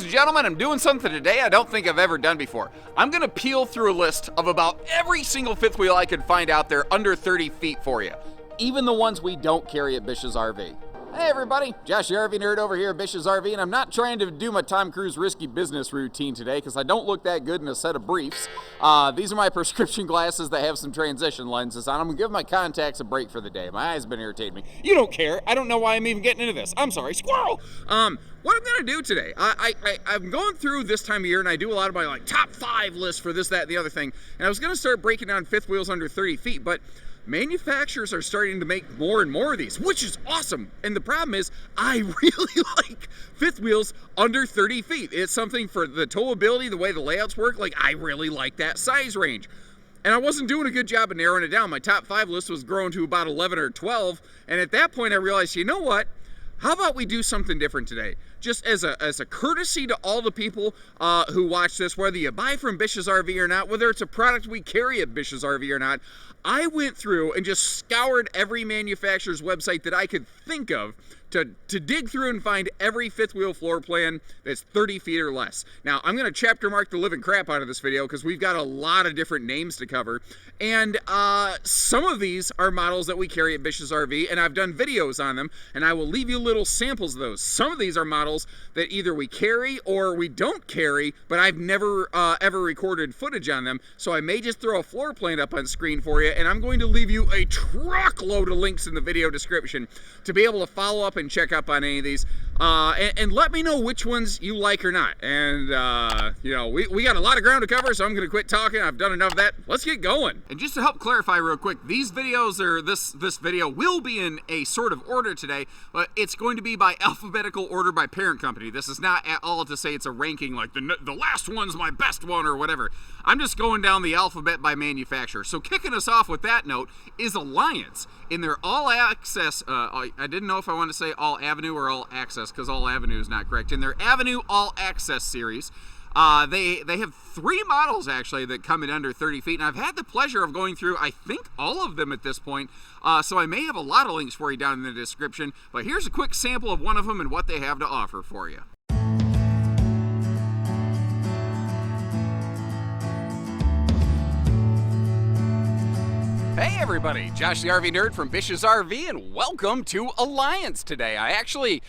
and gentlemen, I'm doing something today I don't think I've ever done before. I'm gonna peel through a list of about every single fifth wheel I could find out there under 30 feet for you. Even the ones we don't carry at Bish's RV. Hey everybody, Josh the RV Nerd over here at Bish's RV, and I'm not trying to do my Tom Cruise risky business routine today because I don't look that good in a set of briefs. These are my prescription glasses that have some transition lenses on them. I'm gonna give my contacts a break for the day. My eyes have been irritating me. You don't care. I don't know why I'm even getting into this. I'm sorry, squirrel. What I'm gonna do today, I'm going through this time of year and I do a lot of my top 5 lists for this, that, and the other thing. And I was gonna start breaking down fifth wheels under 30 feet, but manufacturers are starting to make more and more of these, which is awesome. And the problem is, I really like fifth wheels under 30 feet. It's something for the towability, the way the layouts work. I really like that size range. And I wasn't doing a good job of narrowing it down. My top 5 list was growing to about 11 or 12. And at that point, I realized, you know what? How about we do something different today? Just as a courtesy to all the people who watch this, whether you buy from Bish's RV or not, whether it's a product we carry at Bish's RV or not, I went through and just scoured every manufacturer's website that I could think of to dig through and find every fifth wheel floor plan that's 30 feet or less. Now, I'm going to chapter mark the living crap out of this video because we've got a lot of different names to cover. And some of these are models that we carry at Bish's RV, and I've done videos on them, and I will leave you little samples of those. Some of these are models that either we carry or we don't carry, but I've never ever recorded footage on them, so I may just throw a floor plan up on screen for you, and I'm going to leave you a truckload of links in the video description to be able to follow up and check up on any of these, and let me know which ones you like or not. And you know, we got a lot of ground to cover, so I'm gonna quit talking. I've done enough of that. Let's get going. And just to help clarify real quick, these videos, or this video will be in a sort of order today, but it's going to be by alphabetical order by parent company. This is not at all to say it's a ranking like the last one's my best one or whatever. I'm just going down the alphabet by manufacturer. So kicking us off with that note is Alliance in their all access, I didn't know if I wanted to say all avenue or all access because all avenue is not correct. In their Avenue All Access series, they have 3 models actually that come in under 30 feet, and I've had the pleasure of going through, I think, all of them at this point, so I may have a lot of links for you down in the description, but here's a quick sample of one of them and what they have to offer for you. Hey everybody, Josh the RV Nerd from Bish's RV, and welcome to Alliance today. I actually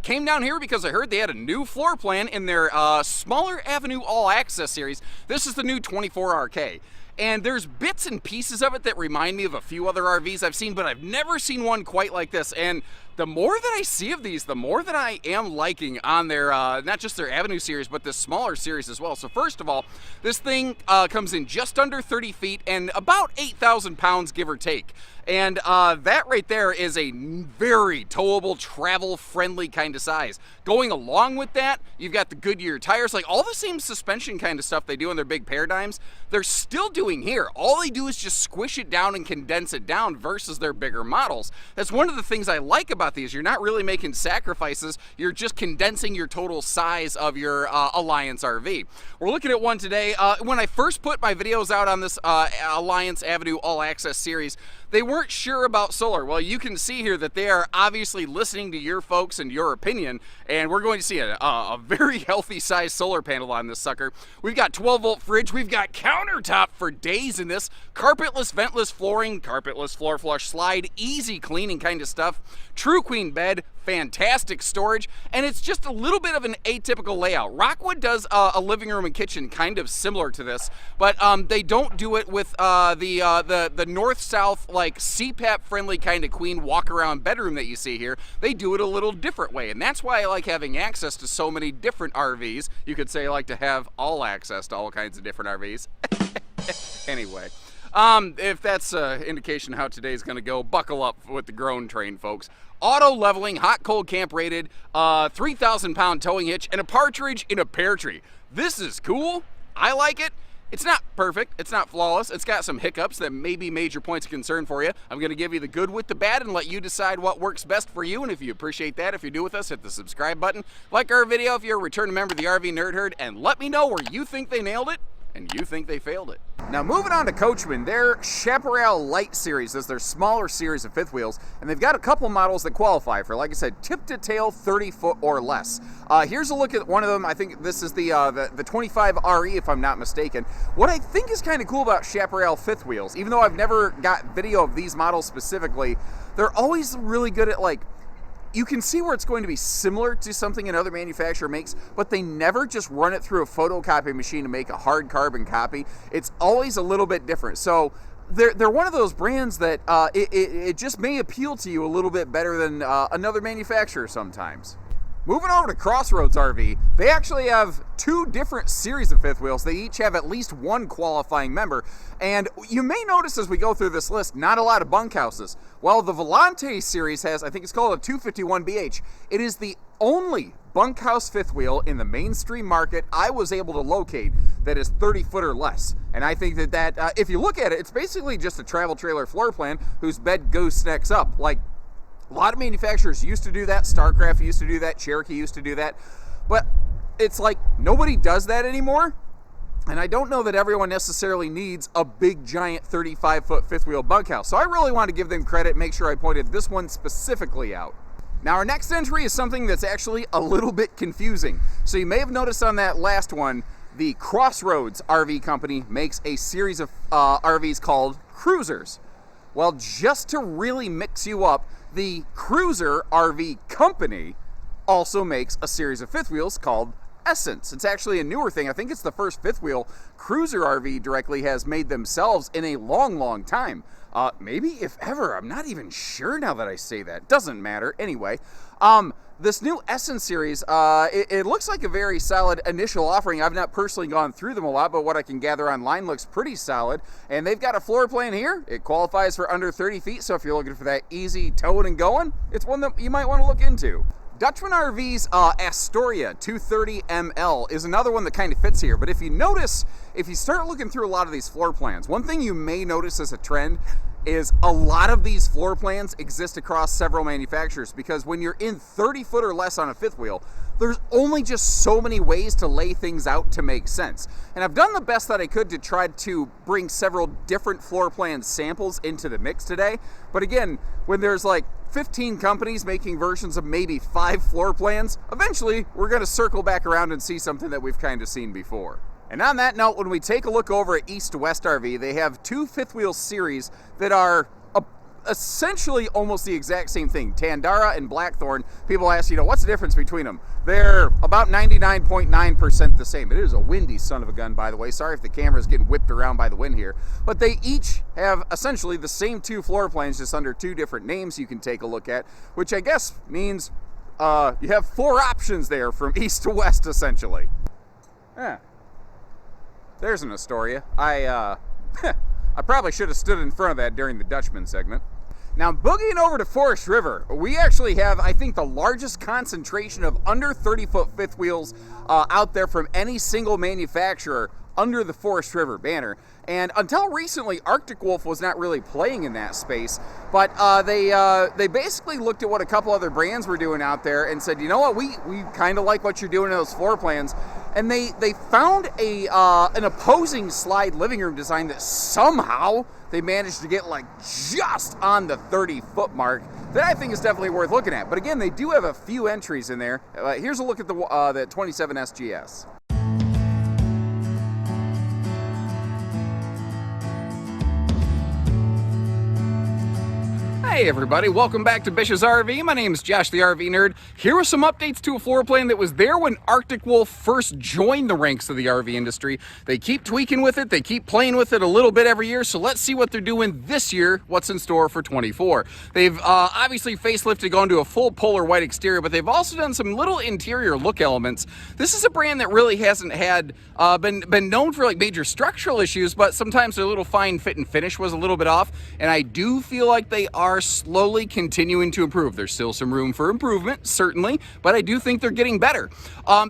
came down here because I heard they had a new floor plan in their smaller Avenue All Access series. This is the new 24RK. And there's bits and pieces of it that remind me of a few other RVs I've seen, but I've never seen one quite like this. And the more that I see of these, the more that I am liking on their, not just their Avenue series, but this smaller series as well. So first of all, this thing comes in just under 30 feet and about 8,000 pounds, give or take. And that right there is a very towable, travel-friendly kind of size. Going along with that, you've got the Goodyear tires, like all the same suspension kind of stuff they do in their big paradigms, they're still doing here. All they do is just squish it down and condense it down versus their bigger models. That's one of the things I like about these. You're not really making sacrifices, you're just condensing your total size of your Alliance RV. We're looking at one today. When I first put my videos out on this Alliance Avenue All Access series, they weren't sure about solar. Well, you can see here that they are obviously listening to your folks and your opinion, and we're going to see a very healthy size solar panel on this sucker. We've got 12-volt fridge, we've got countertop for days in this, carpetless, ventless flooring, carpetless floor flush slide, easy cleaning kind of stuff, true queen bed, fantastic storage, and it's just a little bit of an atypical layout. Rockwood does a living room and kitchen kind of similar to this, but they don't do it with the north-south, like CPAP friendly kind of queen walk around bedroom that you see here. They do it a little different way, and that's why I like having access to so many different RVs. You could say I like to have all access to all kinds of different RVs. Anyway. If that's an indication how today's gonna go, buckle up with the grown train, folks. Auto leveling, hot cold camp rated, 3,000 pound towing hitch, and a partridge in a pear tree. This is cool. I like it. It's not perfect, it's not flawless, it's got some hiccups that may be major points of concern for you. I'm gonna give you the good with the bad and let you decide what works best for you, and if you appreciate that, if you're new with us, hit the subscribe button. Like our video if you're a returning member of the RV Nerd Herd, and let me know where you think they nailed it and you think they failed it. Now moving on to Coachmen, their Chaparral Light series is their smaller series of fifth wheels, and they've got a couple models that qualify for, like I said, tip to tail 30 foot or less. Here's a look at one of them. I think this is the 25 RE, if I'm not mistaken. What I think is kind of cool about Chaparral fifth wheels, even though I've never got video of these models specifically, they're always really good at, like, you can see where it's going to be similar to something another manufacturer makes, but they never just run it through a photocopy machine to make a hard carbon copy. It's always a little bit different. So they're one of those brands that it just may appeal to you a little bit better than another manufacturer sometimes. Moving over to CrossRoads RV, they actually have two different series of fifth wheels. They each have at least one qualifying member. And you may notice as we go through this list, not a lot of bunkhouses. Well, the Volante series has, I think it's called a 251BH. It is the only bunkhouse fifth wheel in the mainstream market I was able to locate that is 30 foot or less. And I think that if you look at it, it's basically just a travel trailer floor plan whose bed goosenecks up. Like, a lot of manufacturers used to do that. StarCraft used to do that. Cherokee used to do that. But it's like nobody does that anymore. And I don't know that everyone necessarily needs a big, giant 35-foot fifth wheel bunkhouse. So I really want to give them credit, make sure I pointed this one specifically out. Now our next entry is something that's actually a little bit confusing. So you may have noticed on that last one, the CrossRoads RV company makes a series of RVs called Cruisers. Well, just to really mix you up, the Cruiser RV company also makes a series of fifth wheels called Essence. It's actually a newer thing. I think it's the first fifth wheel Cruiser RV directly has made themselves in a long, long time. Maybe if ever. I'm not even sure now that I say that. Doesn't matter. Anyway, this new Essence series, it looks like a very solid initial offering. I've not personally gone through them a lot, but what I can gather online looks pretty solid. And they've got a floor plan here. It qualifies for under 30 feet, so if you're looking for that easy towing and going, it's one that you might want to look into. Dutchmen RV's Astoria 230ML is another one that kind of fits here, but if you notice, if you start looking through a lot of these floor plans, one thing you may notice as a trend is a lot of these floor plans exist across several manufacturers, because when you're in 30 foot or less on a fifth wheel, there's only just so many ways to lay things out to make sense. And I've done the best that I could to try to bring several different floor plan samples into the mix today. But again, when there's like 15 companies making versions of maybe 5 floor plans, eventually we're going to circle back around and see something that we've kind of seen before. And on that note, when we take a look over at East to West RV, they have two fifth wheel series that are essentially almost the exact same thing. Tandara and Blackthorn. People ask, what's the difference between them? They're about 99.9% the same. It is a windy son of a gun, by the way. Sorry if the camera's getting whipped around by the wind here. But they each have essentially the same two floor plans, just under two different names you can take a look at, which I guess means you have 4 options there from east to west, essentially. There's an Astoria. I probably should have stood in front of that during the Dutchmen segment. Now, boogieing over to Forest River, we actually have, I think, the largest concentration of under 30-foot fifth wheels out there from any single manufacturer under the Forest River banner. And until recently, Arctic Wolf was not really playing in that space, but they basically looked at what a couple other brands were doing out there and said, you know what, we kind of like what you're doing in those floor plans. And they found an opposing slide living room design that somehow they managed to get like just on the 30-foot mark that I think is definitely worth looking at. But again, they do have a few entries in there. Here's a look at the 27 SGS. Hey everybody, welcome back to Bish's RV. My name is Josh the RV Nerd. Here are some updates to a floor plan that was there when Arctic Wolf first joined the ranks of the RV industry. They keep tweaking with it, they keep playing with it a little bit every year, so let's see what they're doing this year, what's in store for 24. They've obviously facelifted, gone to a full polar white exterior, but they've also done some little interior look elements. This is a brand that really hasn't had been known for like major structural issues, but sometimes their little fine fit and finish was a little bit off, and I do feel like they are slowly continuing to improve. There's still some room for improvement, certainly, but I do think they're getting better.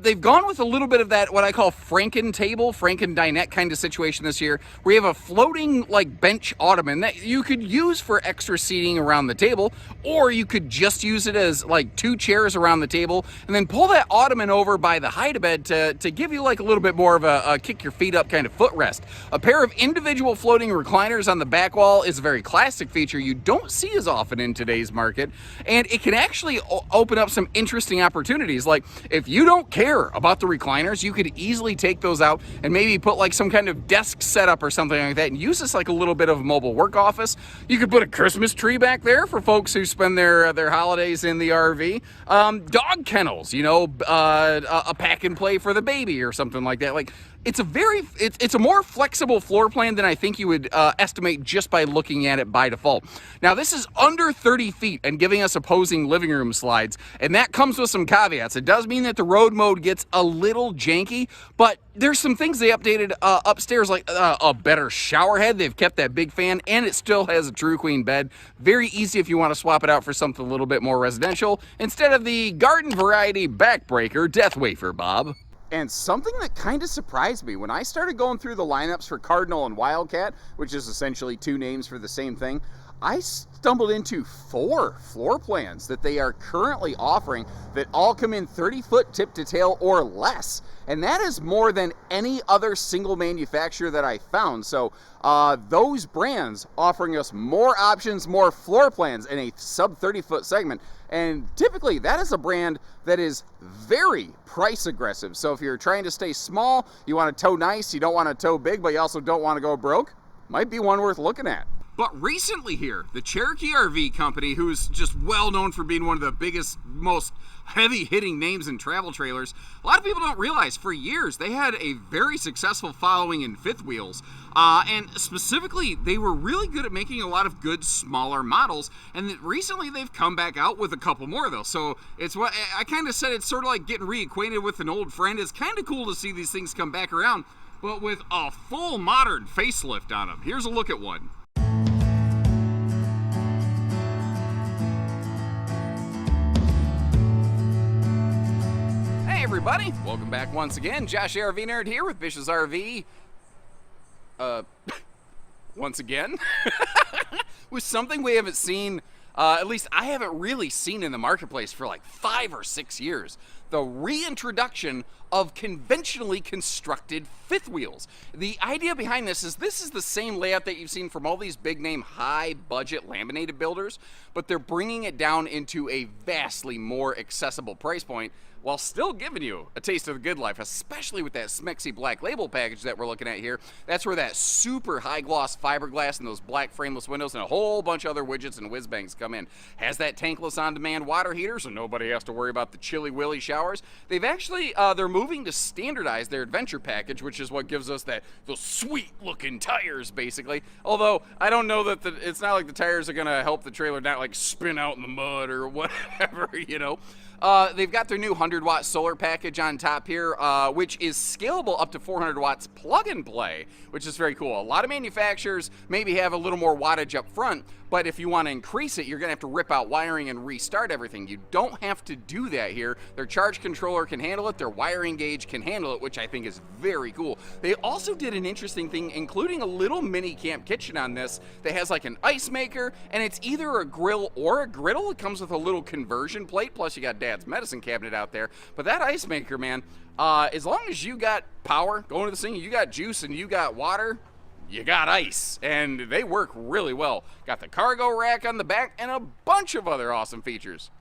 They've gone with a little bit of that, what I call Franken table, Franken dinette kind of situation this year, where you have a floating like bench ottoman that you could use for extra seating around the table, or you could just use it as like 2 chairs around the table, and then pull that ottoman over by the hide-a-bed to give you like a little bit more of a kick your feet up kind of footrest. A pair of individual floating recliners on the back wall is a very classic feature you don't see as often in today's market, and it can actually open up some interesting opportunities. Like if you don't care about the recliners, you could easily take those out and maybe put like some kind of desk setup or something like that and use this like a little bit of a mobile work office. You could put a Christmas tree back there for folks who spend their holidays in the RV. Dog kennels, you know, a pack and play for the baby or something like that. Like it's a more flexible floor plan than I think you would estimate just by looking at it by default. Now this is under 30 feet and giving us opposing living room slides, and that comes with some caveats. It does mean that the road mode gets a little janky, but there's some things they updated upstairs, like a better shower head. They've kept that big fan, and it still has a true queen bed. Very easy if you want to swap it out for something a little bit more residential instead of the garden variety backbreaker death wafer, Bob. And something that kind of surprised me when I started going through the lineups for Cardinal and Wildcat, which is essentially 2 names for the same thing, I stumbled into 4 floor plans that they are currently offering that all come in 30-foot tip to tail or less. And that is more than any other single manufacturer that I found. So those brands offering us more options, more floor plans in a sub 30-foot segment. And typically that is a brand that is very price aggressive. So if you're trying to stay small, you want to tow nice, you don't want to tow big, but you also don't want to go broke, might be one worth looking at. But recently here, the Cherokee RV company, who's just well known for being one of the biggest, most heavy-hitting names in travel trailers, a lot of people don't realize for years they had a very successful following in fifth wheels. And specifically, they were really good at making a lot of good smaller models, and recently they've come back out with a couple more of those. So it's what I kind of said, it's sort of like getting reacquainted with an old friend. It's kind of cool to see these things come back around, but with a full modern facelift on them. Here's a look at one. Hey everybody, welcome back once again. Josh RV Nerd here with Bish's RV. Once again, with something we haven't seen, at least I haven't really seen in the marketplace for like 5 or 6 years. The reintroduction of conventionally constructed fifth wheels. The idea behind this is the same layout that you've seen from all these big name, high budget laminated builders, but they're bringing it down into a vastly more accessible price point while still giving you a taste of the good life, especially with that smexy black label package that we're looking at here. That's where that super high gloss fiberglass and those black frameless windows and a whole bunch of other widgets and whiz bangs come in. Has that tankless on-demand water heater, so nobody has to worry about the chilly willy showers. They've actually, they're moving to standardize their adventure package, which is what gives us those sweet looking tires, basically. Although, I don't know that it's not like the tires are gonna help the trailer not like spin out in the mud or whatever, you know. They've got their new 100-watt solar package on top here, which is scalable up to 400 watts plug and play, which is very cool. A lot of manufacturers maybe have a little more wattage up front, but if you want to increase it, you're going to have to rip out wiring and restart everything. You don't have to do that here. Their charge controller can handle it. Their wiring gauge can handle it, which I think is very cool. They also did an interesting thing, including a little mini camp kitchen on this that has like an ice maker, and it's either a grill or a griddle. It comes with a little conversion plate, plus you got Dad's medicine cabinet out there. But that ice maker, man, as long as you got power going to the thing, you got juice and you got water, you got ice, and they work really well. Got the cargo rack on the back and a bunch of other awesome features.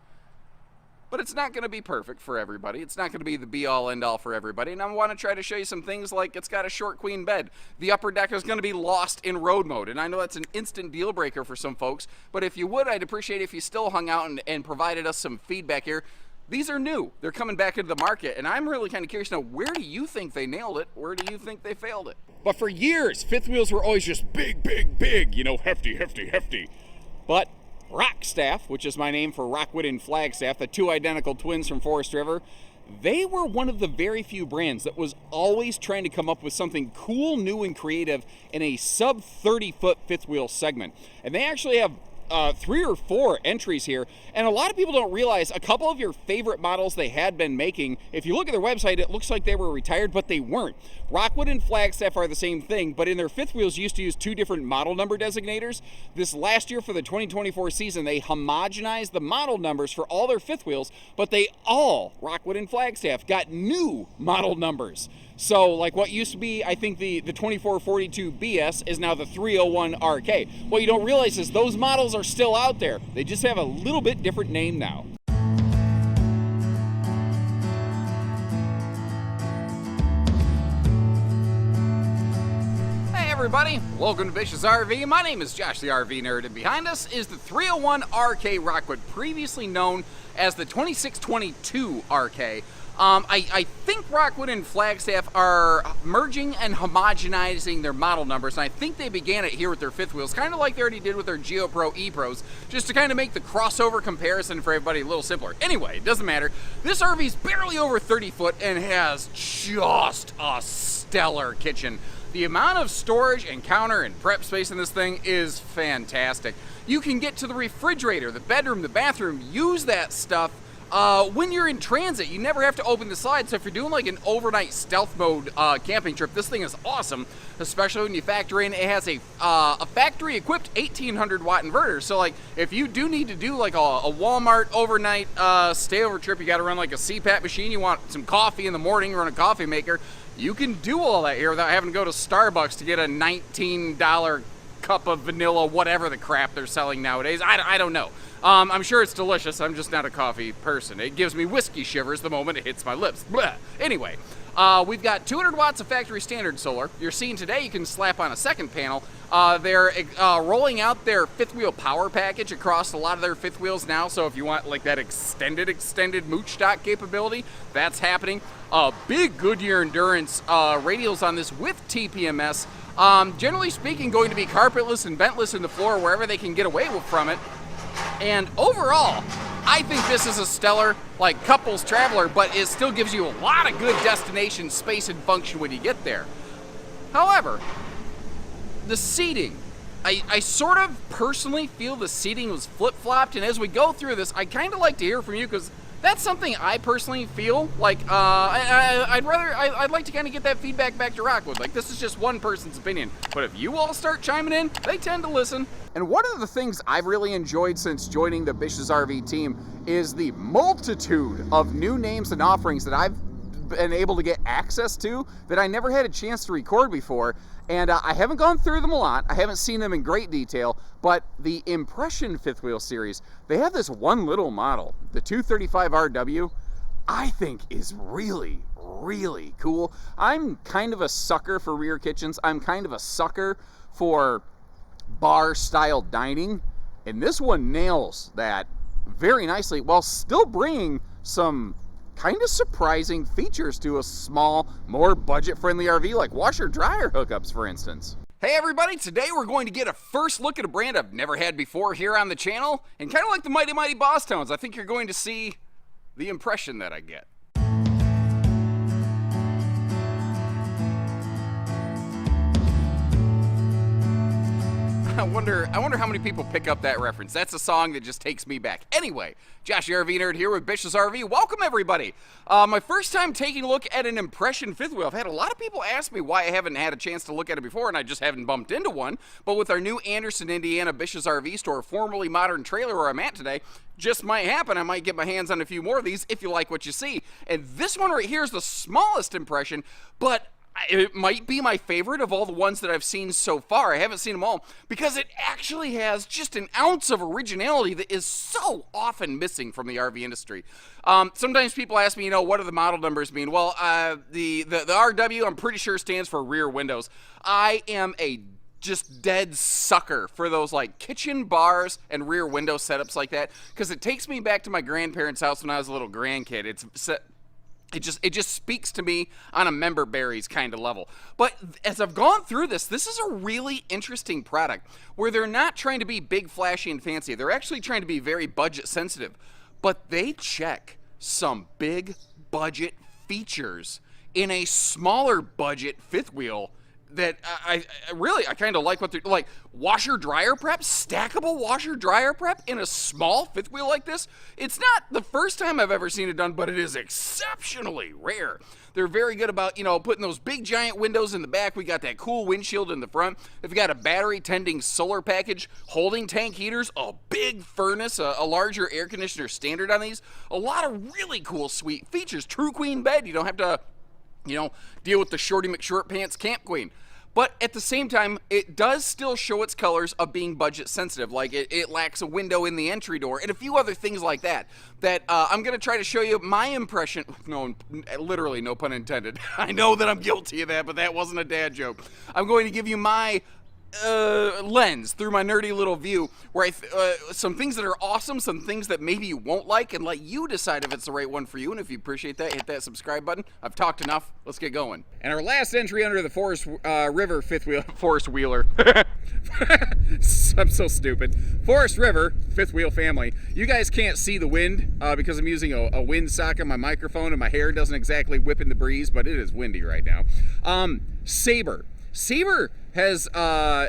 But it's not going to be perfect for everybody. It's not going to be the be-all, end-all for everybody. And I want to try to show you some things like it's got a short queen bed. The upper deck is going to be lost in road mode. And I know that's an instant deal breaker for some folks. But if you would, I'd appreciate it if you still hung out and provided us some feedback here. These are new. They're coming back into the market. And I'm really kind of curious to know, where do you think they nailed it? Where do you think they failed it? But for years, fifth wheels were always just big, big, big. You know, hefty, hefty, hefty. But Rockstaff, which is my name for Rockwood and Flagstaff, the 2 identical twins from Forest River, they were one of the very few brands that was always trying to come up with something cool, new, and creative in a sub 30-foot fifth wheel segment. And they actually have 3 or 4 entries here, and a lot of people don't realize a couple of your favorite models they had been making, if you look at their website, it looks like they were retired, but they weren't. Rockwood and Flagstaff are the same thing, but in their fifth wheels used to use 2 different model number designators. This last year for the 2024 season, they homogenized the model numbers for all their fifth wheels, but they all, Rockwood and Flagstaff, got new model numbers. So, like what used to be, I think, the 2442 BS is now the 301 RK. What you don't realize is those models are still out there. They just have a little bit different name now. Hey everybody, welcome to Bish's RV. My name is Josh the RV Nerd, and behind us is the 301 RK Rockwood, previously known as the 2622 RK. I think Rockwood and Flagstaff are merging and homogenizing their model numbers, and I think they began it here with their fifth wheels, kind of like they already did with their GeoPro E-Pros, just to kind of make the crossover comparison for everybody a little simpler. Anyway, it doesn't matter. This RV is barely over 30 foot and has just a stellar kitchen. The amount of storage and counter and prep space in this thing is fantastic. You can get to the refrigerator, the bedroom, the bathroom, use that stuff. When you're in transit, you never have to open the slide, so if you're doing like an overnight stealth mode camping trip, this thing is awesome, especially when you factor in it has a factory-equipped 1800 watt inverter. So like, if you do need to do like a Walmart overnight stay-over trip, you gotta run like a CPAP machine, you want some coffee in the morning, run a coffee maker, you can do all that here without having to go to Starbucks to get a $19 cup of vanilla, whatever the crap they're selling nowadays. I don't know. I'm sure it's delicious. I'm just not a coffee person. It gives me whiskey shivers the moment it hits my lips. Blah. Anyway, we've got 200 watts of factory standard solar. You're seeing today you can slap on a second panel. They're rolling out their fifth wheel power package across a lot of their fifth wheels now. So if you want like that extended mooch stock capability, that's happening. Big Goodyear Endurance radials on this with TPMS. Generally speaking, going to be carpetless and ventless in the floor wherever they can get away from it. And overall, I think this is a stellar, like, couples traveler, but it still gives you a lot of good destination space and function when you get there. However, the seating, I sort of personally feel the seating was flip-flopped, and as we go through this, I kind of like to hear from you, because that's something I personally feel like, I'd like to kind of get that feedback back to Rockwood. Like, this is just one person's opinion, but if you all start chiming in, they tend to listen. And one of the things I've really enjoyed since joining the Bish's RV team is the multitude of new names and offerings that I've been able to get access to that I never had a chance to record before. And I haven't gone through them a lot. I haven't seen them in great detail, but the Impression fifth wheel series, they have this one little model, the 235 RW, I think is really, really cool. I'm kind of a sucker for rear kitchens. I'm kind of a sucker for bar-style dining, and this one nails that very nicely while still bringing some kind of surprising features to a small, more budget-friendly RV, like washer-dryer hookups, for instance. Hey everybody, today we're going to get a first look at a brand I've never had before here on the channel, and kind of like the Mighty Mighty Boss Tones, I think you're going to see the impression that I get. I wonder how many people pick up that reference. That's a song that just takes me back. Anyway, Josh the RV Nerd here with Bish's RV. Welcome everybody. My first time taking a look at an Impression fifth wheel. I've had a lot of people ask me why I haven't had a chance to look at it before, and I just haven't bumped into one. But with our new Anderson, Indiana Bish's RV store, formerly Modern Trailer, where I'm at today, just might happen. I might get my hands on a few more of these if you like what you see. And this one right here is the smallest Impression, but it might be my favorite of all the ones that I've seen so far. I haven't seen them all because it actually has just an ounce of originality that is so often missing from the RV industry. Sometimes people ask me, you know, what do the model numbers mean? Well, the RW, I'm pretty sure, stands for rear windows. I am a just dead sucker for those like kitchen bars and rear window setups like that, because it takes me back to my grandparents' house when I was a little grandkid. It just speaks to me on a member berries kind of level. But as I've gone through this is a really interesting product where they're not trying to be big, flashy, and fancy. They're actually trying to be very budget sensitive. But they check some big budget features in a smaller budget fifth wheel that I really kind of like what they're like. Washer dryer prep, stackable washer dryer prep in a small fifth wheel like this. It's not the first time I've ever seen it done, but it is exceptionally rare. They're very good about, you know, putting those big giant windows in the back. We got that cool windshield in the front. They've got a battery tending solar package, holding tank heaters, a big furnace, a larger air conditioner standard on these. A lot of really cool, sweet features. True queen bed. You don't have to, you know, deal with the Shorty McShortpants Camp Queen. But at the same time, it does still show its colors of being budget sensitive. Like it lacks a window in the entry door and a few other things like that. That I'm going to try to show you my impression. No, literally, no pun intended. I know that I'm guilty of that, but that wasn't a dad joke. I'm going to give you my lens through my nerdy little view, where some things that are awesome, some things that maybe you won't like, and let you decide if it's the right one for you. And if you appreciate that, hit that subscribe button. I've talked enough. Let's get going. And our last entry under the Forest River fifth wheel, Forest Wheeler. I'm so stupid. Forest River fifth wheel family. You guys can't see the wind because I'm using a wind sock on my microphone, and my hair doesn't exactly whip in the breeze, but it is windy right now. Sabre. Sabre has,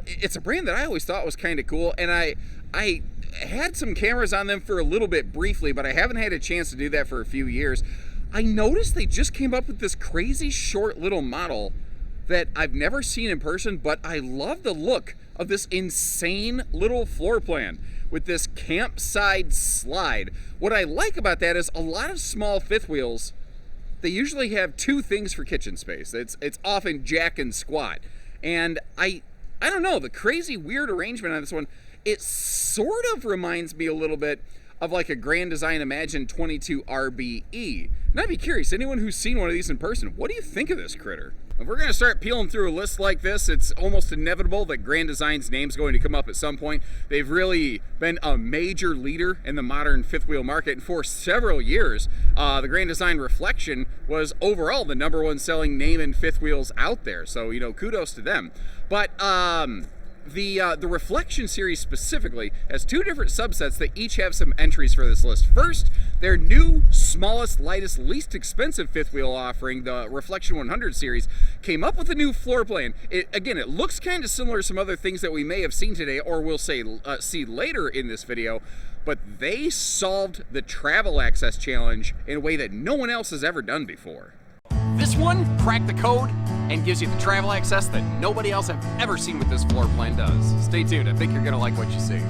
it's a brand that I always thought was kind of cool, and I had some cameras on them for a little bit briefly, but I haven't had a chance to do that for a few years. I noticed they just came up with this crazy short little model that I've never seen in person, but I love the look of this insane little floor plan with this campside slide. What I like about that is a lot of small fifth wheels, they usually have two things for kitchen space. It's often jack and squat. And I don't know, the crazy weird arrangement on this one, it sort of reminds me a little bit of like a Grand Design Imagine 22 RBE. And I'd be curious, anyone who's seen one of these in person, what do you think of this critter? If we're going to start peeling through a list like this, it's almost inevitable that Grand Design's name's going to come up at some point. They've really been a major leader in the modern fifth wheel market, and for several years, the Grand Design Reflection was overall the #1 selling name in fifth wheels out there. So, you know, kudos to them. But the Reflection series specifically has two different subsets that each have some entries for this list. First, their new smallest, lightest, least expensive fifth wheel offering, the Reflection 100 series, came up with a new floor plan. Again, it looks kind of similar to some other things that we may have seen today or we'll see later in this video, but they solved the travel access challenge in a way that no one else has ever done before. This one cracked the code and gives you the travel access that nobody else I've ever seen with this floor plan does. Stay tuned, I think you're gonna like what you see.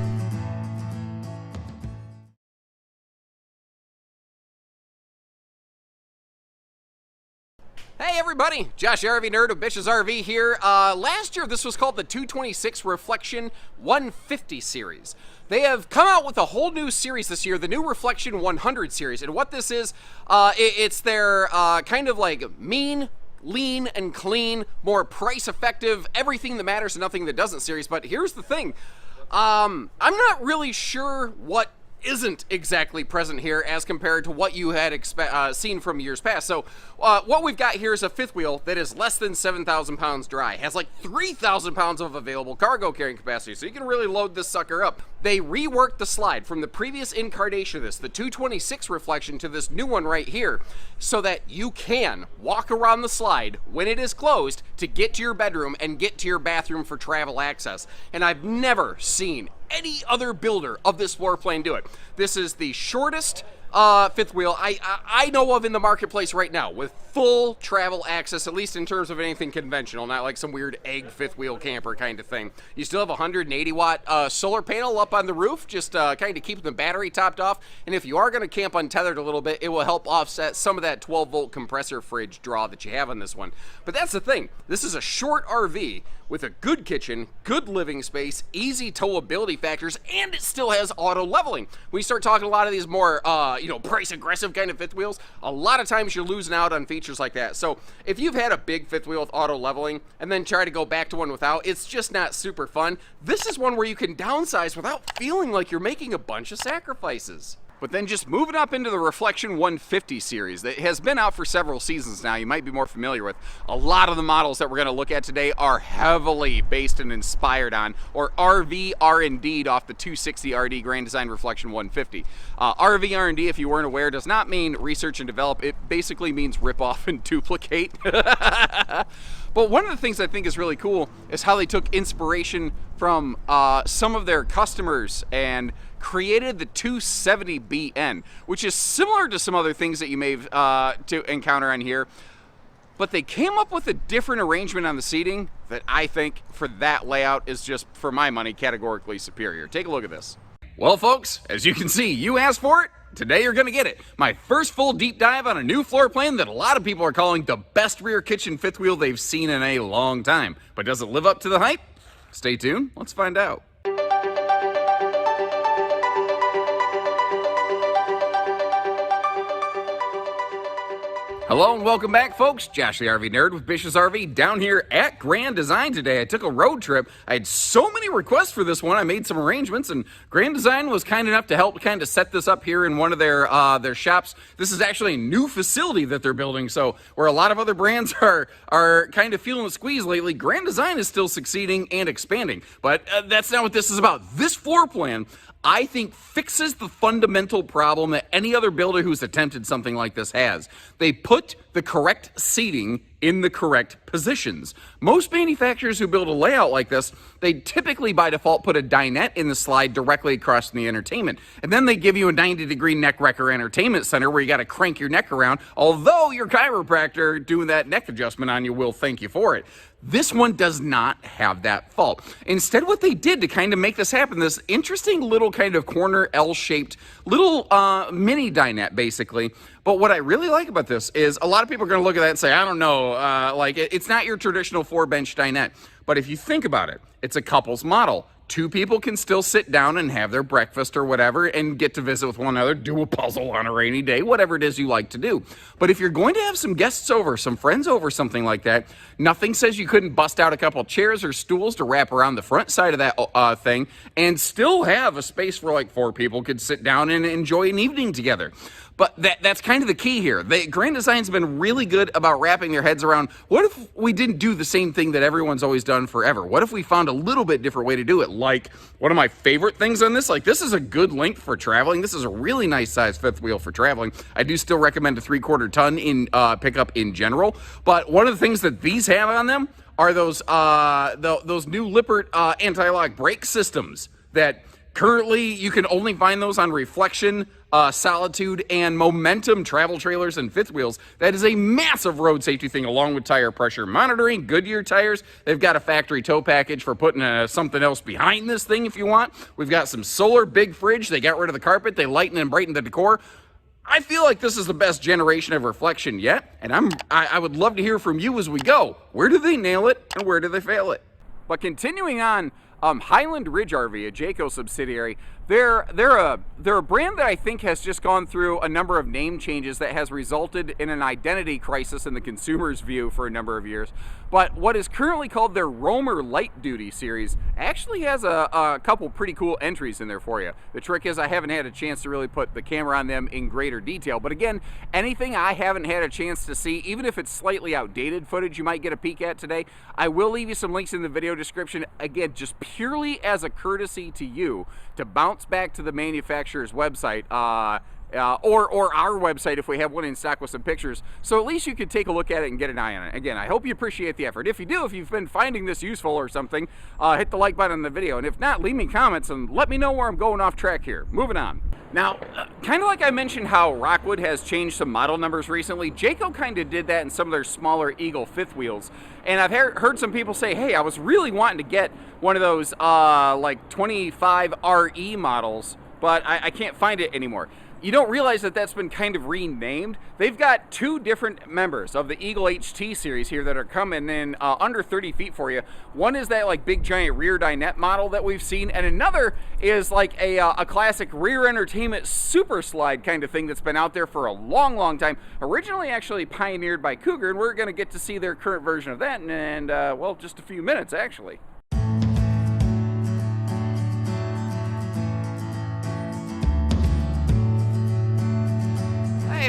Hey everybody, Josh RV Nerd of Bish's RV here. Last year this was called the 226 Reflection 150 series. They have come out with a whole new series this year, the new Reflection 100 series. And what this is, it's their kind of like mean, lean, and clean, more price effective, everything that matters and nothing that doesn't series. But here's the thing, I'm not really sure what isn't exactly present here as compared to what you had seen from years past. So what we've got here is a fifth wheel that is less than 7,000 pounds dry, has like 3,000 pounds of available cargo carrying capacity, so you can really load this sucker up. They reworked the slide from the previous incarnation of this, the 226 Reflection, to this new one right here, so that you can walk around the slide when it is closed to get to your bedroom and get to your bathroom for travel access. And I've never seen any other builder of this floor plan do it. This is the shortest fifth wheel I know of in the marketplace right now with full travel access, at least in terms of anything conventional, not like some weird egg fifth wheel camper kind of thing. You still have a 180 watt solar panel up on the roof, just kind of keeping the battery topped off. And if you are going to camp untethered a little bit, it will help offset some of that 12 volt compressor fridge draw that you have on this one. But that's the thing, this is a short RV with a good kitchen, good living space, easy towability factors, and it still has auto leveling. When you start talking a lot of these more, price aggressive kind of fifth wheels, a lot of times you're losing out on features like that. So if you've had a big fifth wheel with auto leveling and then try to go back to one without, it's just not super fun. This is one where you can downsize without feeling like you're making a bunch of sacrifices. But then just moving up into the Reflection 150 series that has been out for several seasons now, you might be more familiar with. A lot of the models that we're going to look at today are heavily based and inspired on, or RV R&D'd off the 260 RD Grand Design Reflection 150. RV R&D, if you weren't aware, does not mean research and develop. It basically means rip off and duplicate. But one of the things I think is really cool is how they took inspiration from some of their customers and created the 270BN, which is similar to some other things that you may to encounter on here. But they came up with a different arrangement on the seating that I think, for that layout, is just, for my money, categorically superior. Take a look at this. Well, folks, as you can see, you asked for it. Today you're gonna get it. My first full deep dive on a new floor plan that a lot of people are calling the best rear kitchen fifth wheel they've seen in a long time. But does it live up to the hype? Stay tuned, let's find out. Hello and welcome back, folks. Josh the RV Nerd with Bish's RV down here at Grand Design today. I took a road trip. I had so many requests for this one. I made some arrangements, and Grand Design was kind enough to help kind of set this up here in one of their shops. This is actually a new facility that they're building, so where a lot of other brands are kind of feeling the squeeze lately, Grand Design is still succeeding and expanding. But that's not what this is about. This floor plan, I think, fixes the fundamental problem that any other builder who's attempted something like this has. They put the correct seating in the correct positions. Most manufacturers who build a layout like this, they typically by default put a dinette in the slide directly across from the entertainment. And then they give you a 90-degree neck wrecker entertainment center where you got to crank your neck around, although your chiropractor doing that neck adjustment on you will thank you for it. This one does not have that fault. Instead, what they did to kind of make this happen, this interesting little kind of corner L-shaped little mini dinette, basically. But what I really like about this is a lot of people are going to look at that and say, I don't know, like it's not your traditional 4-bench dinette. But if you think about it, it's a couple's model. Two people can still sit down and have their breakfast or whatever and get to visit with one another, do a puzzle on a rainy day, whatever it is you like to do. But if you're going to have some guests over, some friends over, something like that, nothing says you couldn't bust out a couple chairs or stools to wrap around the front side of that thing and still have a space where like 4 people could sit down and enjoy an evening together. But that's kind of the key here. Grand Design's been really good about wrapping their heads around, what if we didn't do the same thing that everyone's always done forever? What if we found a little bit different way to do it? Like, one of my favorite things on this, like this is a good length for traveling. This is a really nice size fifth wheel for traveling. I do still recommend a 3/4 ton in pickup in general. But one of the things that these have on them are those new Lippert anti-lock brake systems that currently you can only find those on Reflection, Solitude, and Momentum travel trailers and fifth wheels. That is a massive road safety thing, along with tire pressure monitoring, Goodyear tires. They've got a factory tow package for putting something else behind this thing if you want. We've got some solar, big fridge. They got rid of the carpet. They lighten and brighten the decor. I feel like this is the best generation of Reflection yet, and I would love to hear from you as we go. Where do they nail it, and where do they fail it? But continuing on, Highland Ridge RV, a Jayco subsidiary, they're a brand that I think has just gone through a number of name changes that has resulted in an identity crisis in the consumer's view for a number of years. But what is currently called their Roamer Light Duty series actually has a couple pretty cool entries in there for you. The trick is I haven't had a chance to really put the camera on them in greater detail. But again, anything I haven't had a chance to see, even if it's slightly outdated footage you might get a peek at today, I will leave you some links in the video description. Again, just purely as a courtesy to you to bounce back to the manufacturer's website or our website if we have one in stock with some pictures, so at least you could take a look at it and get an eye on it. Again, I hope you appreciate the effort. If you do, if you've been finding this useful or something, hit the like button on the video, and if not, leave me comments and let me know where I'm going off track here. Moving on. Now, kind of like I mentioned how Rockwood has changed some model numbers recently, Jayco kind of did that in some of their smaller Eagle fifth wheels. And I've heard some people say, hey, I was really wanting to get one of those like 25 RE models, but I can't find it anymore. You don't realize that that's been kind of renamed. They've got 2 different members of the Eagle HT series here that are coming in under 30 feet for you. One is that like big giant rear dinette model that we've seen, and another is like a classic rear entertainment super slide kind of thing that's been out there for a long, long time. Originally actually pioneered by Cougar, and we're gonna get to see their current version of that in well, just a few minutes actually.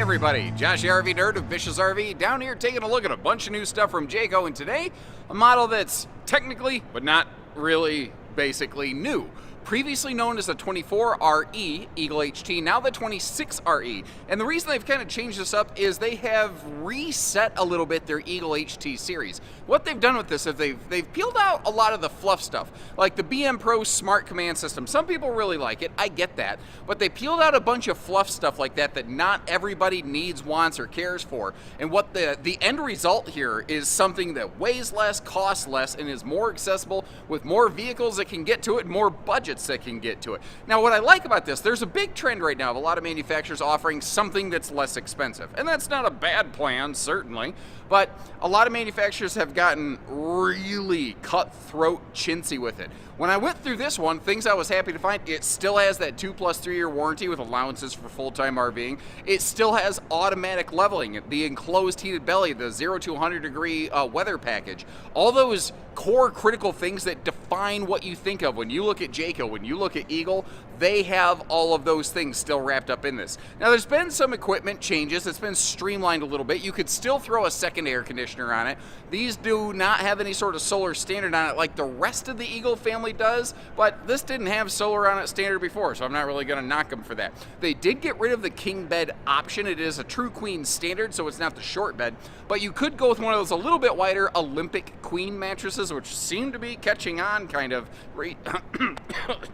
Hey everybody, Josh the RV Nerd of Bish's RV down here taking a look at a bunch of new stuff from Jayco, and today a model that's technically, but not really, basically new. Previously known as the 24RE Eagle HT, now the 26RE. And the reason they've kind of changed this up is they have reset a little bit their Eagle HT series. What they've done with this is they've peeled out a lot of the fluff stuff, like the BM Pro Smart Command System. Some people really like it, I get that, but they peeled out a bunch of fluff stuff like that that not everybody needs, wants, or cares for. And what the end result here is something that weighs less, costs less, and is more accessible with more vehicles that can get to it, more budgets that can get to it. Now, what I like about this, there's a big trend right now of a lot of manufacturers offering something that's less expensive. And that's not a bad plan, certainly, but a lot of manufacturers have gotten really cutthroat chintzy with it. When I went through this one, things I was happy to find, it still has that 2+3 year warranty with allowances for full-time RVing. It still has automatic leveling, the enclosed heated belly, the 0 to 100 degree weather package. All those core critical things that define what you think of when you look at Jayco, when you look at Eagle, they have all of those things still wrapped up in this. Now, there's been some equipment changes. It's been streamlined a little bit. You could still throw a second air conditioner on it. These do not have any sort of solar standard on it like the rest of the Eagle family does, but this didn't have solar on it standard before, so I'm not really going to knock them for that. They did get rid of the king bed option. It is a true queen standard, so it's not the short bed, but you could go with one of those a little bit wider Olympic queen mattresses, which seem to be catching on kind of,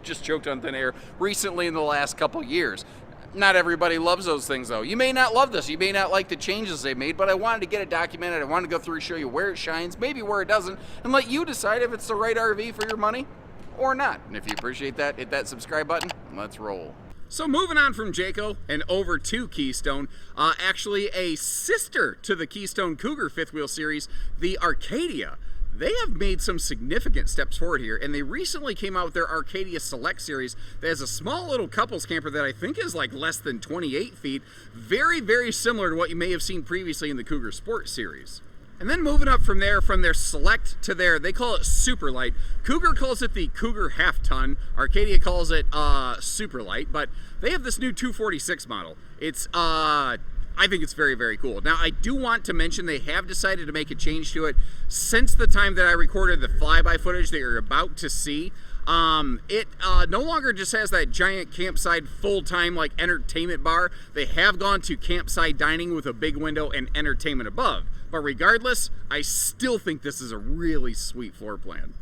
just choked on thin air, recently in the last couple years. Not everybody loves those things, though. You may not love this. You may not like the changes they made, but I wanted to get it documented. I wanted to go through and show you where it shines, maybe where it doesn't, and let you decide if it's the right RV for your money or not. And if you appreciate that, hit that subscribe button. Let's roll. So moving on from Jayco and over to Keystone, actually a sister to the Keystone Cougar fifth wheel series, the Arcadia. They have made some significant steps forward here, and they recently came out with their Arcadia Select series that has a small little couples camper that I think is like less than 28 feet. Very, very similar to what you may have seen previously in the Cougar Sport series. And then moving up from there, from their Select to their, they call it Super Light. Cougar calls it the Cougar Half Ton. Arcadia calls it Super Light, but they have this new 246 model. It's I think it's very, very cool. Now, I do want to mention they have decided to make a change to it since the time that I recorded the flyby footage that you're about to see. It no longer just has that giant campsite full-time like entertainment bar. They have gone to campsite dining with a big window and entertainment above. But regardless, I still think this is a really sweet floor plan.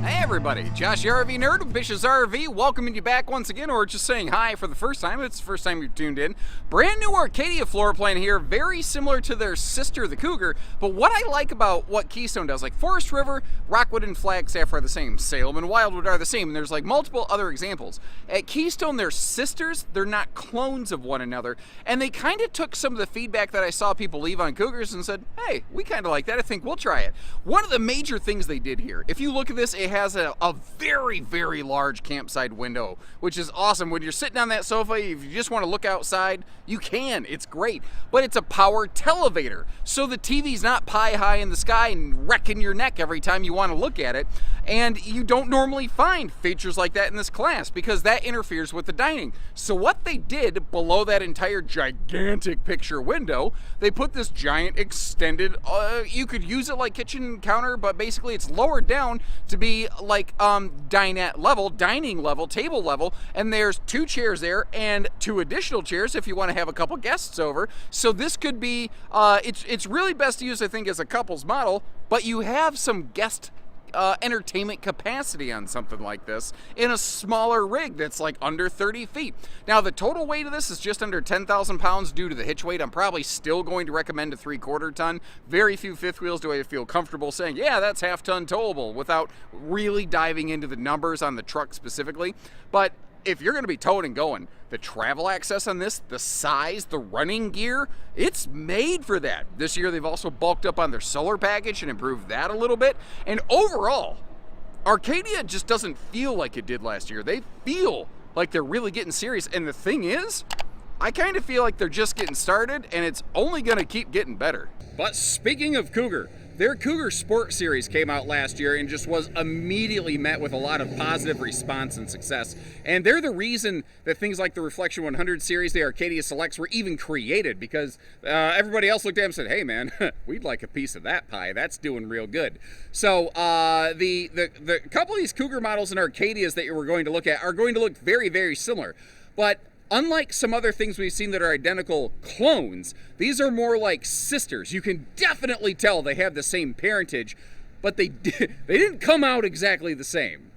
Hey everybody, Josh the RV Nerd of Bish's RV, welcoming you back once again, or just saying hi for the first time. It's the first time you've tuned in. Brand new Arcadia floor plan here, very similar to their sister, the Cougar, but what I like about what Keystone does, like Forest River, Rockwood, and Flagstaff are the same, Salem and Wildwood are the same, and there's like multiple other examples. At Keystone, they're sisters, they're not clones of one another, and they kind of took some of the feedback that I saw people leave on Cougars and said, hey, we kind of like that, I think we'll try it. One of the major things they did here, if you look at this, it has a very, very large campsite window, which is awesome. When you're sitting on that sofa, if you just want to look outside, you can. It's great. But it's a power televator, so the TV's not pie high in the sky and wrecking your neck every time you want to look at it. And you don't normally find features like that in this class because that interferes with the dining. So what they did below that entire gigantic picture window, they put this giant extended, you could use it like kitchen counter, but basically it's lowered down to be like dinette level, dining level, table level, and there's 2 chairs there and 2 additional chairs if you want to have a couple guests over. So this could be, it's really best to use, I think, as a couples model, but you have some guest entertainment capacity on something like this in a smaller rig that's like under 30 feet. Now, the total weight of this is just under 10,000 pounds due to the hitch weight. I'm probably still going to recommend a 3/4 ton. Very few fifth wheels do I feel comfortable saying, yeah, that's half ton towable without really diving into the numbers on the truck specifically. But if you're going to be towing and going, the travel access on this, the size, the running gear, it's made for that. This year they've also bulked up on their solar package and improved that a little bit. And overall, Arcadia just doesn't feel like it did last year. They feel like they're really getting serious. And the thing is, I kind of feel like they're just getting started and it's only going to keep getting better. But speaking of Cougar, their Cougar Sport series came out last year and just was immediately met with a lot of positive response and success. And they're the reason that things like the Reflection 100 series, the Arcadia Selects, were even created, because everybody else looked at them and said, hey man, we'd like a piece of that pie. That's doing real good. So the couple of these Cougar models and Arcadias that we're going to look at are going to look very, very similar. But unlike some other things we've seen that are identical clones, these are more like sisters. You can definitely tell they have the same parentage, but they didn't come out exactly the same.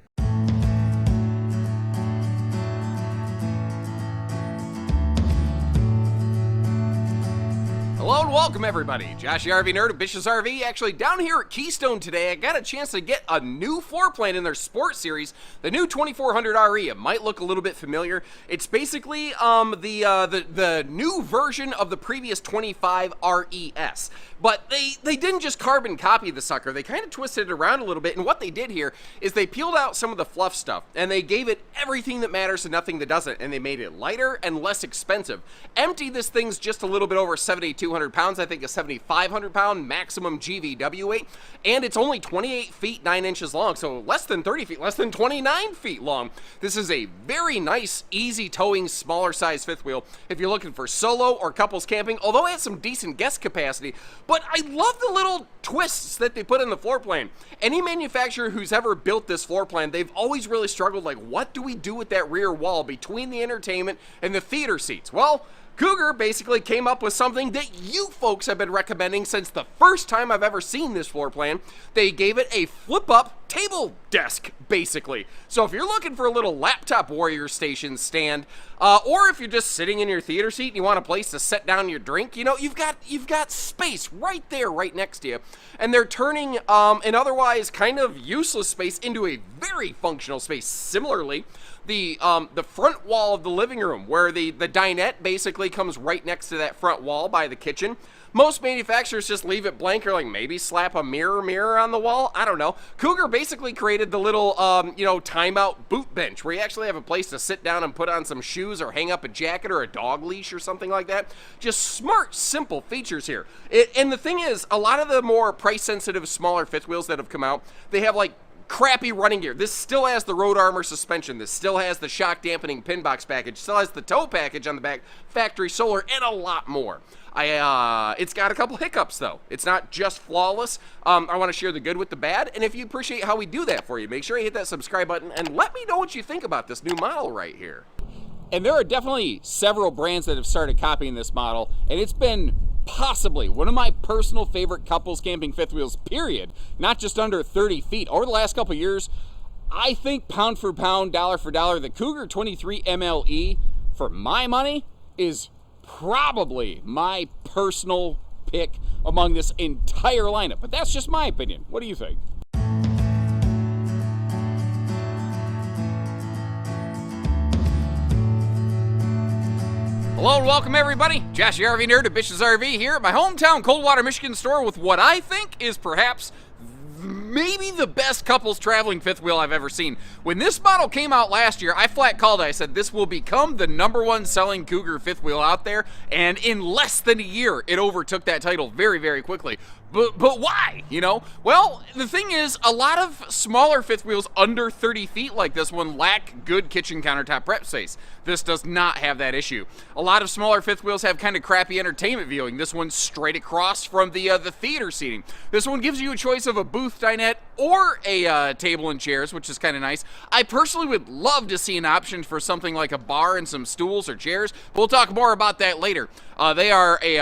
Hello and welcome everybody. Josh the RV Nerd of Bish's RV. Actually, down here at Keystone today, I got a chance to get a new floor plan in their Sport series, the new 2400 RE. It might look a little bit familiar. It's basically the new version of the previous 25 RES. But they didn't just carbon copy the sucker. They kind of twisted it around a little bit, and what they did here is they peeled out some of the fluff stuff, and they gave it everything that matters and nothing that doesn't, and they made it lighter and less expensive. Empty, this thing's just a little bit over 7,200 pounds, I think a 7,500 pound maximum GVW weight, and it's only 28 feet 9 inches long, so less than 30 feet, less than 29 feet long. This is a very nice, easy towing, smaller size fifth wheel if you're looking for solo or couples camping, although it has some decent guest capacity. But I love the little twists that they put in the floor plan. Any manufacturer who's ever built this floor plan, they've always really struggled, like, what do we do with that rear wall between the entertainment and the theater seats? Well, Cougar basically came up with something that you folks have been recommending since the first time I've ever seen this floor plan. They gave it a flip-up table desk, basically. So if you're looking for a little laptop warrior station stand, or if you're just sitting in your theater seat and you want a place to set down your drink, you know, you've got space right there, right next to you. And they're turning an otherwise kind of useless space into a very functional space. Similarly, the front wall of the living room, where the dinette basically comes right next to that front wall by the kitchen. Most manufacturers just leave it blank, or like maybe slap a mirror on the wall. I don't know. Cougar basically created the little, timeout boot bench, where you actually have a place to sit down and put on some shoes or hang up a jacket or a dog leash or something like that. Just smart, simple features here. And the thing is, a lot of the more price-sensitive, smaller fifth wheels that have come out, they have like crappy running gear. This still has the road armor suspension. This still has the shock dampening pin box package. Still has the tow package on the back, factory solar, and a lot more. It's got a couple hiccups though. It's not just flawless. I want to share the good with the bad, and if you appreciate how we do that for you, make sure you hit that subscribe button and let me know what you think about this new model right here. And there are definitely several brands that have started copying this model, and it's been possibly one of my personal favorite couples camping fifth wheels, period. Not just under 30 feet. Over the last couple years, I think pound for pound, dollar for dollar, the Cougar 23 MLE, for my money, is probably my personal pick among this entire lineup. But that's just my opinion. What do you think? Hello and welcome everybody. Josh the RV Nerd of Bish's RV here at my hometown Coldwater, Michigan store with what I think is perhaps maybe the best couples traveling fifth wheel I've ever seen. When this model came out last year, I flat called it. I said this will become the #1 selling Cougar fifth wheel out there, and in less than a year it overtook that title very, very quickly. But why, you know? Well, the thing is, a lot of smaller fifth wheels under 30 feet like this one lack good kitchen countertop prep space. This does not have that issue. A lot of smaller fifth wheels have kind of crappy entertainment viewing. This one's straight across from the theater seating. This one gives you a choice of a booth dinette or a table and chairs, which is kind of nice. I personally would love to see an option for something like a bar and some stools or chairs. We'll talk more about that later. They are a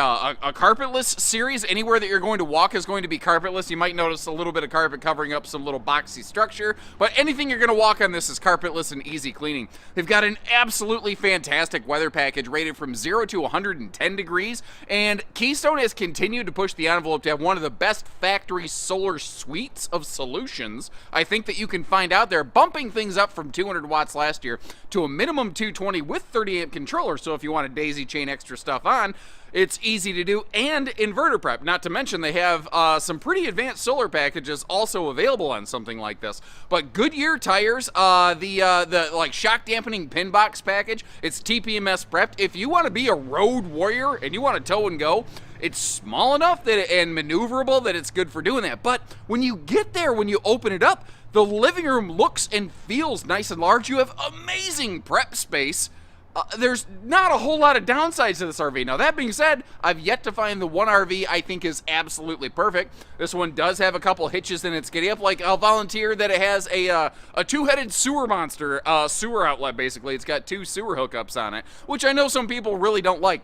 carpetless series. Anywhere that you're going to walk is going to be carpetless. You might notice a little bit of carpet covering up some little boxy structure, but anything you're going to walk on this is carpetless and easy cleaning. They've got an absolutely fantastic weather package rated from 0 to 110 degrees, and Keystone has continued to push the envelope to have one of the best factory solar suites of solutions I think that you can find out there, bumping things up from 200 watts last year to a minimum 220 with 30 amp controller. So if you want to daisy chain extra stuff on, on. It's easy to do, and inverter prep. Not to mention they have some pretty advanced solar packages also available on something like this. But Goodyear tires, the like shock dampening pin box package, it's TPMS prepped. If you want to be a road warrior and you want to tow and go, it's small enough that and maneuverable that it's good for doing that. But when you get there, when you open it up, the living room looks and feels nice and large. You have amazing prep space. There's not a whole lot of downsides to this RV. Now, that being said, I've yet to find the one RV I think is absolutely perfect. This one does have a couple hitches in its giddy up. Like, I'll volunteer that it has a two-headed sewer monster, sewer outlet, basically. It's got 2 sewer hookups on it, which I know some people really don't like.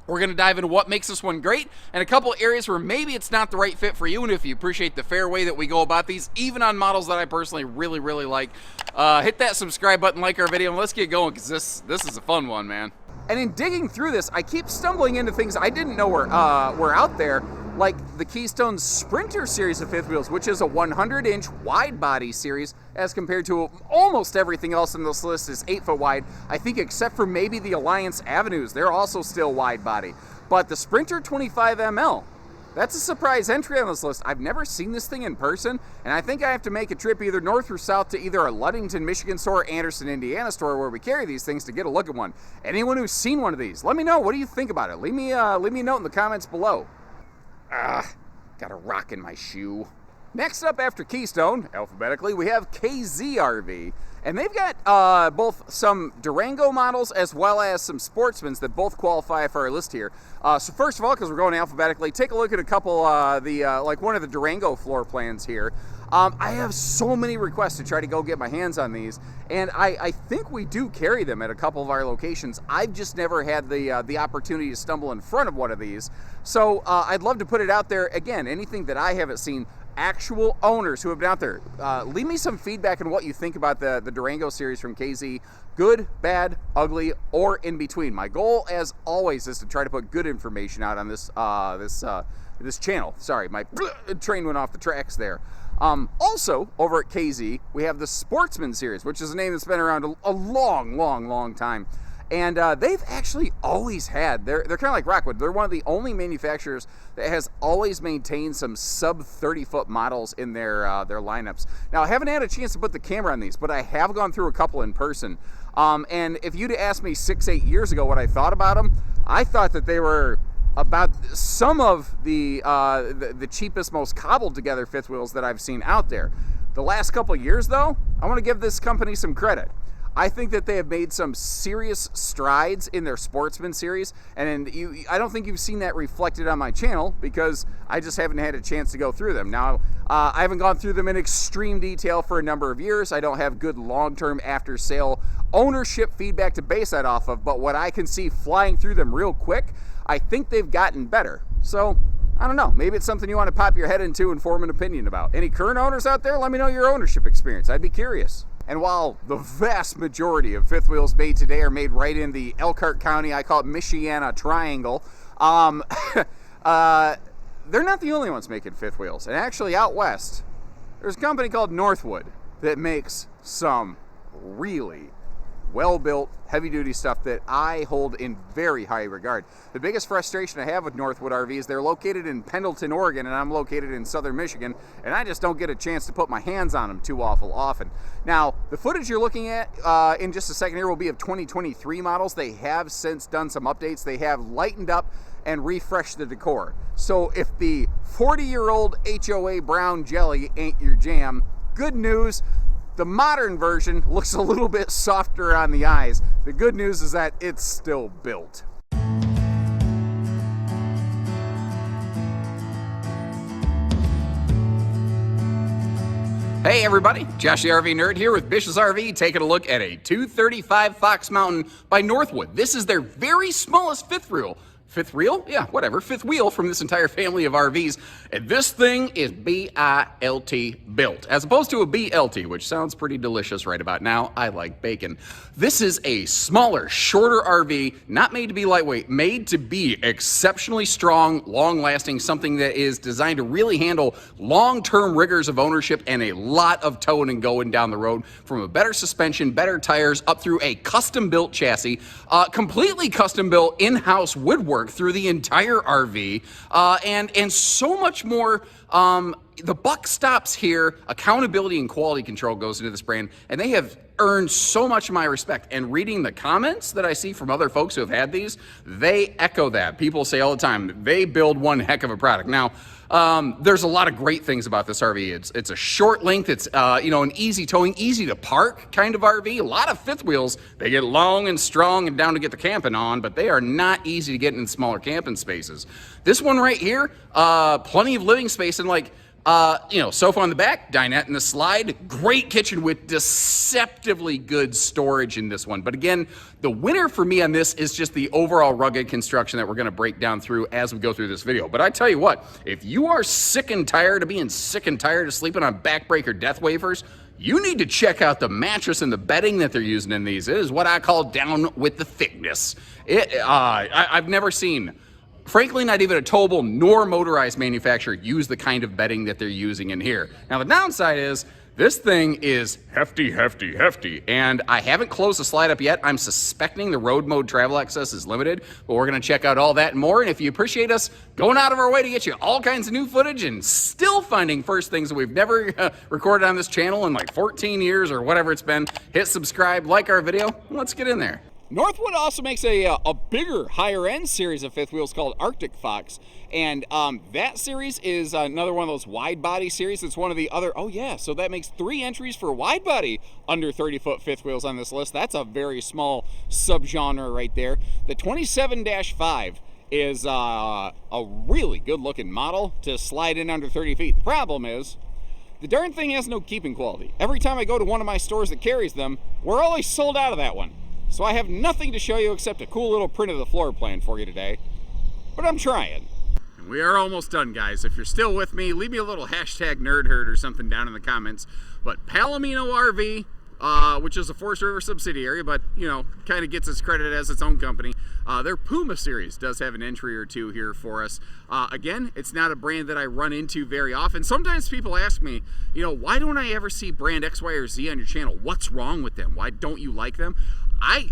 We're going to dive into what makes this one great and a couple areas where maybe it's not the right fit for you. And if you appreciate the fair way that we go about these, even on models that I personally really, really like, hit that subscribe button, like our video, and let's get going because this is a fun one, man. And in digging through this, I keep stumbling into things I didn't know were out there, like the Keystone Sprinter series of fifth wheels, which is a 100-inch wide body series as compared to almost everything else in this list is 8 foot wide, I think, except for maybe the Alliance Avenues. They're also still wide body. But the Sprinter 25ML, that's a surprise entry on this list. I've never seen this thing in person, and I think I have to make a trip either north or south to either a Ludington, Michigan store or Anderson, Indiana store where we carry these things to get a look at one. Anyone who's seen one of these, let me know. What do you think about it? Leave me a note in the comments below. Got a rock in my shoe. Next up after Keystone, alphabetically, we have KZRV. And they've got both some Durango models as well as some Sportsmans that both qualify for our list here. So first of all, because we're going alphabetically, take a look at a couple, like one of the Durango floor plans here. I have so many requests to try to go get my hands on these, and I think we do carry them at a couple of our locations. I've just never had the opportunity to stumble in front of one of these. So I'd love to put it out there. Again, anything that I haven't seen, actual owners who have been out there, leave me some feedback on what you think about the Durango series from KZ. Good, bad, ugly, or in between. My goal, as always, is to try to put good information out on this channel. Sorry, my train went off the tracks there. Also, over at KZ, we have the Sportsman series, which is a name that's been around a long time. And they've actually always had, they're kind of like Rockwood. They're one of the only manufacturers that has always maintained some sub 30-foot models in their lineups. Now, I haven't had a chance to put the camera on these, but I have gone through a couple in person. And if you'd asked me 6-8 years ago what I thought about them, I thought that they were about some of the cheapest, most cobbled together fifth wheels that I've seen out there. The last couple years, though, I want to give this company some credit. I think that they have made some serious strides in their Sportsman series, and I don't think you've seen that reflected on my channel because I just haven't had a chance to go through them. Now, I haven't gone through them in extreme detail for a number of years. I don't have good long-term after-sale ownership feedback to base that off of, but what I can see flying through them real quick, I think they've gotten better. So, I don't know, maybe it's something you want to pop your head into and form an opinion about. Any current owners out there, let me know your ownership experience. I'd be curious. And while the vast majority of fifth wheels made today are made right in the Elkhart County, I call it Michiana Triangle, they're not the only ones making fifth wheels. And actually out west, there's a company called Northwood that makes some really well-built, heavy-duty stuff that I hold in very high regard. The biggest frustration I have with Northwood RV is they're located in Pendleton, Oregon, and I'm located in southern Michigan, and I just don't get a chance to put my hands on them too awful often. Now, the footage you're looking at in just a second here will be of 2023 models. They have since done some updates. They have lightened up and refreshed the decor. So if the 40-year-old HOA brown jelly ain't your jam, good news. The modern version looks a little bit softer on the eyes. The good news is that it's still built. Hey everybody, Josh the RV Nerd here with Bish's RV, taking a look at a 235 Fox Mountain by Northwood. This is their very smallest fifth wheel. Fifth wheel? Yeah, whatever. Fifth wheel from this entire family of RVs. And this thing is B-I-L-T built, as opposed to a BLT, which sounds pretty delicious right about now. I like bacon. This is a smaller, shorter RV, not made to be lightweight, made to be exceptionally strong, long-lasting, something that is designed to really handle long-term rigors of ownership and a lot of towing and going down the road, from a better suspension, better tires, up through a custom-built chassis, completely custom-built in-house woodwork torque through the entire RV, and so much more. The buck stops here. Accountability and quality control goes into this brand, and they have earned so much of my respect. And reading the comments that I see from other folks who have had these, they echo that. People say all the time, they build one heck of a product. Now, there's a lot of great things about this RV. It's a short length. It's an easy towing, easy to park kind of RV. A lot of fifth wheels, they get long and strong and down to get the camping on, but they are not easy to get in smaller camping spaces. This one right here, plenty of living space, and like, sofa on the back, dinette in the slide, great kitchen with deceptively good storage in this one. But again, the winner for me on this is just the overall rugged construction that we're going to break down through as we go through this video. But I tell you what, if you are sick and tired of being sick and tired of sleeping on backbreaker death wafers, you need to check out the mattress and the bedding that they're using in these. It is what I call down with the thickness. I've never seen, frankly, not even a towable nor motorized manufacturer use the kind of bedding that they're using in here. Now, the downside is this thing is hefty, hefty, hefty, and I haven't closed the slide up yet. I'm suspecting the road mode travel access is limited, but we're going to check out all that and more. And if you appreciate us going out of our way to get you all kinds of new footage and still finding first things that we've never recorded on this channel in like 14 years or whatever it's been, hit subscribe, like our video, let's get in there. Northwood also makes a bigger, higher-end series of fifth wheels called Arctic Fox, and that series is another one of those wide-body series. It's one of the other, so that makes 3 entries for wide-body under 30-foot fifth wheels on this list. That's a very small subgenre right there. The 27-5 is a really good-looking model to slide in under 30 feet. The problem is, the darn thing has no keeping quality. Every time I go to one of my stores that carries them, we're always sold out of that one. So I have nothing to show you except a cool little print of the floor plan for you today, but I'm trying. And we are almost done, guys. If you're still with me, leave me a little hashtag nerdherd or something down in the comments. But Palomino RV, which is a Forest River subsidiary, but kind of gets its credit as its own company. Their Puma series does have an entry or two here for us. Again, it's not a brand that I run into very often. Sometimes people ask me, why don't I ever see brand X, Y, or Z on your channel? What's wrong with them? Why don't you like them? I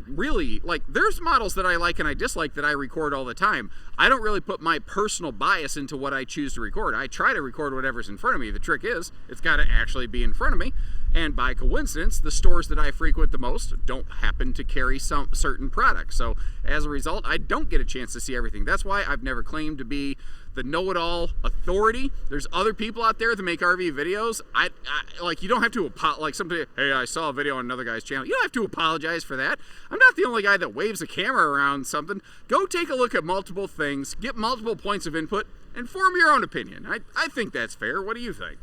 really, there's models that I like and I dislike that I record all the time. I don't really put my personal bias into what I choose to record. I try to record whatever's in front of me. The trick is, it's got to actually be in front of me. And by coincidence, the stores that I frequent the most don't happen to carry some certain products. So as a result, I don't get a chance to see everything. That's why I've never claimed to be the know-it-all authority. There's other people out there that make RV videos. You don't have to somebody, hey, I saw a video on another guy's channel. You don't have to apologize for that. I'm not the only guy that waves a camera around something. Go take a look at multiple things, get multiple points of input, and form your own opinion. I think that's fair. What do you think?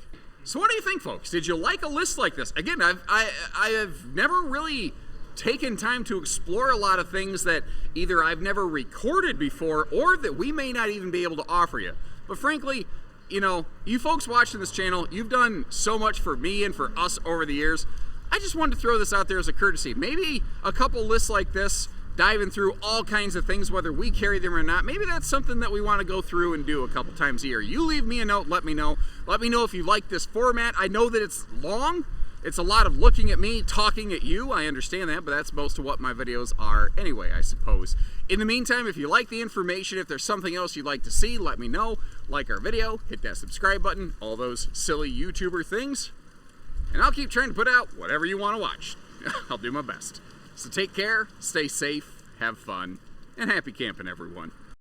So what do you think, folks? Did you like a list like this? Again, I have never really taken time to explore a lot of things that either I've never recorded before or that we may not even be able to offer you. But frankly, you folks watching this channel, you've done so much for me and for us over the years. I just wanted to throw this out there as a courtesy. Maybe a couple lists like this, diving through all kinds of things, whether we carry them or not, maybe that's something that we want to go through and do a couple times a year. You leave me a note, let me know. Let me know if you like this format. I know that it's long. It's a lot of looking at me, talking at you. I understand that, but that's most of what my videos are anyway, I suppose. In the meantime, if you like the information, if there's something else you'd like to see, let me know. Like our video, hit that subscribe button, all those silly YouTuber things. And I'll keep trying to put out whatever you want to watch. I'll do my best. So take care, stay safe, have fun, and happy camping, everyone.